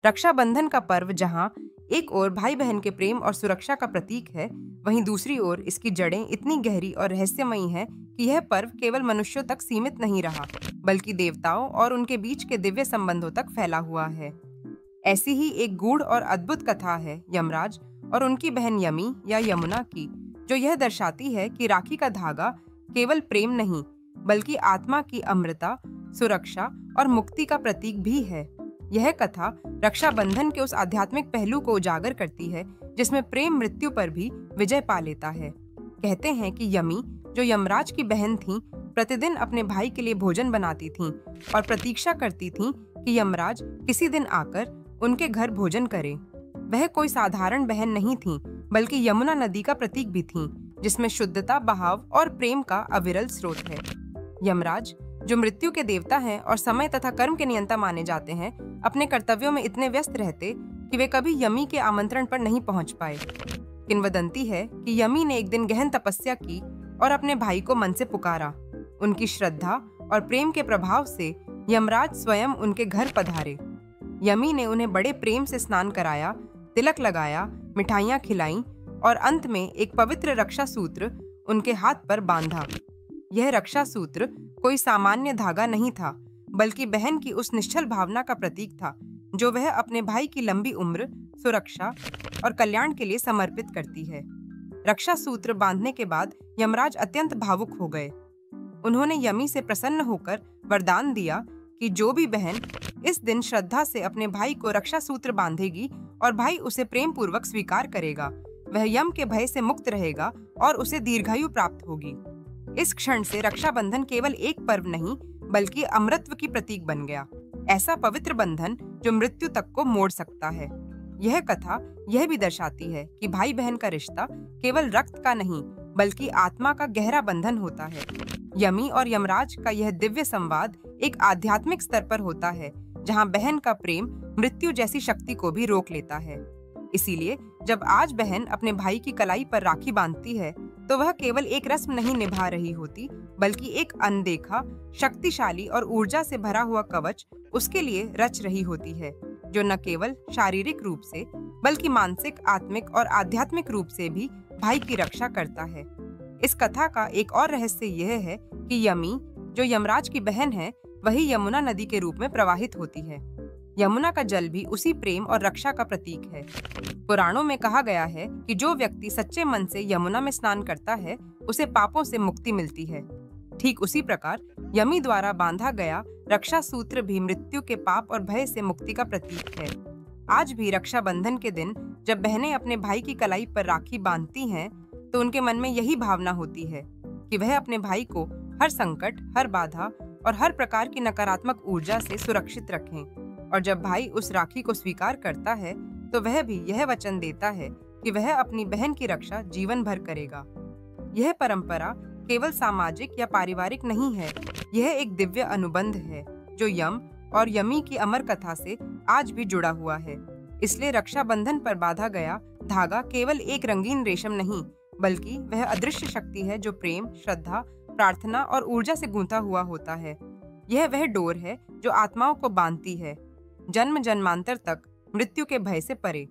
रक्षाबंधन का पर्व जहां एक ओर भाई बहन के प्रेम और सुरक्षा का प्रतीक है, वहीं दूसरी ओर इसकी जड़ें इतनी गहरी और रहस्यमयी हैं कि यह पर्व केवल मनुष्यों तक सीमित नहीं रहा, बल्कि देवताओं और उनके बीच के दिव्य संबंधों तक फैला हुआ है। ऐसी ही एक गूढ़ और अद्भुत कथा है यमराज और उनकी बहन यमी या यमुना की, जो यह दर्शाती है कि राखी का धागा केवल प्रेम नहीं, बल्कि आत्मा की अमृता, सुरक्षा और मुक्ति का प्रतीक भी है। यह कथा रक्षाबंधन के उस आध्यात्मिक पहलू को उजागर करती है जिसमें प्रेम मृत्यु पर भी विजय पा लेता है। कहते हैं कि यमी, जो यमराज की बहन थीं, प्रतिदिन अपने भाई के लिए भोजन बनाती थीं और प्रतीक्षा करती थीं कि यमराज किसी दिन आकर उनके घर भोजन करे। वह कोई साधारण बहन नहीं थीं, बल्कि यमुना नदी का प्रतीक भी थीं, जिसमें शुद्धता, बहाव और प्रेम का अविरल स्रोत है। यमराज, जो मृत्यु के देवता हैं और समय तथा कर्म के नियंता माने जाते हैं, अपने कर्तव्यों में इतने व्यस्त रहते कि वे कभी यमी के आमंत्रण पर नहीं पहुंच पाए। किंवदंती है कि यमी ने एक दिन गहन तपस्या की और अपने भाई को मन से पुकारा। उनकी श्रद्धा और प्रेम के प्रभाव से यमराज स्वयं उनके घर पधारे। यमी ने उन्हें बड़े प्रेम से स्नान कराया, तिलक लगाया, मिठाइयाँ खिलाईं और अंत में एक पवित्र रक्षा सूत्र उनके हाथ पर बांधा। यह रक्षा सूत्र कोई सामान्य धागा नहीं था, बल्कि बहन की उस निश्चल भावना का प्रतीक था जो वह अपने भाई की लंबी उम्र, सुरक्षा और कल्याण के लिए समर्पित करती है। रक्षा सूत्र बांधने के बाद यमराज अत्यंत भावुक हो गए। उन्होंने यमी से प्रसन्न होकर वरदान दिया कि जो भी बहन इस दिन श्रद्धा से अपने भाई को रक्षा सूत्र बांधेगी और भाई उसे प्रेम पूर्वक स्वीकार करेगा, वह यम के भय से मुक्त रहेगा और उसे दीर्घायु प्राप्त होगी। इस क्षण से रक्षाबंधन केवल एक पर्व नहीं, बल्कि अमृतत्व की प्रतीक बन गया, ऐसा पवित्र बंधन जो मृत्यु तक को मोड़ सकता है। यह कथा यह भी दर्शाती है कि भाई बहन का रिश्ता केवल रक्त का नहीं, बल्कि आत्मा का गहरा बंधन होता है। यमी और यमराज का यह दिव्य संवाद एक आध्यात्मिक स्तर पर होता है, जहां बहन का प्रेम मृत्यु जैसी शक्ति को भी रोक लेता है। इसीलिए जब आज बहन अपने भाई की कलाई पर राखी बांधती है, तो वह केवल एक रस्म नहीं निभा रही होती, बल्कि एक अनदेखा, शक्तिशाली और ऊर्जा से भरा हुआ कवच उसके लिए रच रही होती है, जो न केवल शारीरिक रूप से, बल्कि मानसिक, आत्मिक और आध्यात्मिक रूप से भी भाई की रक्षा करता है। इस कथा का एक और रहस्य यह है कि यमी, जो यमराज की बहन है, वही यमुना नदी के रूप में प्रवाहित होती है। यमुना का जल भी उसी प्रेम और रक्षा का प्रतीक है। पुराणों में कहा गया है कि जो व्यक्ति सच्चे मन से यमुना में स्नान करता है, उसे पापों से मुक्ति मिलती है। ठीक उसी प्रकार यमी द्वारा बांधा गया रक्षा सूत्र भी मृत्यु के पाप और भय से मुक्ति का प्रतीक है। आज भी रक्षाबंधन के दिन जब बहनें अपने भाई की कलाई पर राखी बांधती हैं, तो उनके मन में यही भावना होती है कि वह अपने भाई को हर संकट, हर बाधा और हर प्रकार की नकारात्मक ऊर्जा से सुरक्षित रखें। और जब भाई उस राखी को स्वीकार करता है, तो वह भी यह वचन देता है कि वह अपनी बहन की रक्षा जीवन भर करेगा। यह परंपरा केवल सामाजिक या पारिवारिक नहीं है, यह एक दिव्य अनुबंध है जो यम और यमी की अमर कथा से आज भी जुड़ा हुआ है। इसलिए रक्षाबंधन पर बांधा गया धागा केवल एक रंगीन रेशम नहीं, बल्कि वह अदृश्य शक्ति है जो प्रेम, श्रद्धा, प्रार्थना और ऊर्जा से गूंथा हुआ होता है। यह वह डोर है जो आत्माओं को बांधती है, जन्म जन्मांतर तक मृत्यु के भय से परे।